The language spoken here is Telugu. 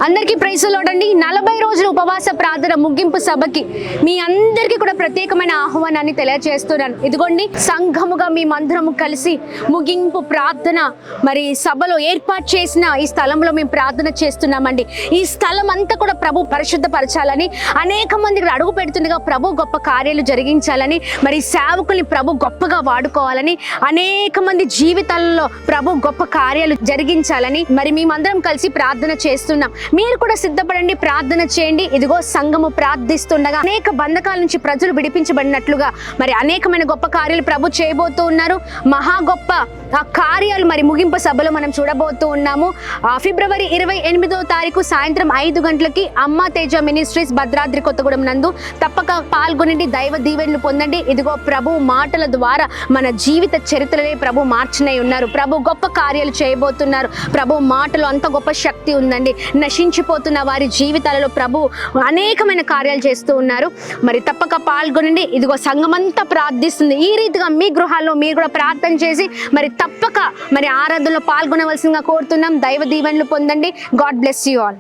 అందరికీ ప్రైజ్ లార్డ్ అండి. 40 రోజుల ఉపవాస ప్రార్థన ముగింపు సభకి మీ అందరికీ కూడా ప్రత్యేకమైన ఆహ్వానాన్ని తెలియజేస్తున్నాను. ఇదిగోండి, సంఘముగా మేమందరము కలిసి ముగింపు ప్రార్థన మరి సభలో ఏర్పాటు చేసిన ఈ స్థలంలో మేము ప్రార్థన చేస్తున్నామండి. ఈ స్థలం అంతా కూడా ప్రభు పరిశుద్ధపరచాలని, అనేక మందికి అడుగు పెడుతుండగా ప్రభు గొప్ప కార్యాలు జరిగించాలని, మరి సేవకుల్ని ప్రభు గొప్పగా వాడుకోవాలని, అనేక మంది జీవితాలలో ప్రభు గొప్ప కార్యాలు జరిగించాలని మరి మేమందరం కలిసి ప్రార్థన చేస్తున్నాం. మీరు కూడా సిద్ధపడండి, ప్రార్థన చేయండి. ఇదిగో సంఘము ప్రార్థిస్తుండగా అనేక బంధకాల నుంచి ప్రజలు విడిపించబడినట్లుగా మరి అనేకమైన గొప్ప కార్యాలు ప్రభు చేయబోతూ ఉన్నారు. మహా గొప్ప ఆ కార్యాలు మరి ముగింపు సభలో మనం చూడబోతూ ఉన్నాము. ఫిబ్రవరి 28వ తారీఖు సాయంత్రం 5 గంటలకి అమ్మ తేజ మినిస్ట్రీస్ భద్రాద్రి కొత్తగూడెం నందు తప్పక పాల్గొనండి, దైవ దీవెనలు పొందండి. ఇదిగో ప్రభు మాటల ద్వారా మన జీవిత చరిత్రలే ప్రభు మార్చినై ఉన్నారు. ప్రభు గొప్ప కార్యాలు చేయబోతున్నారు. ప్రభు మాటలు అంత గొప్ప శక్తి ఉందండి. నశించిపోతున్న వారి జీవితాలలో ప్రభు అనేకమైన కార్యాలు చేస్తూ ఉన్నారు. మరి తప్పక పాల్గొనండి. ఇదిగో సంఘమంతా ప్రార్థిస్తుంది. ఈ రీతిగా మీ గృహాల్లో మీరు కూడా ప్రార్థన చేసి మరి తప్పక మరి ఆరాధనలో పాల్గొనవలసిందిగా కోరుతున్నాం. దైవ దీవెనలు పొందండి. God bless you all.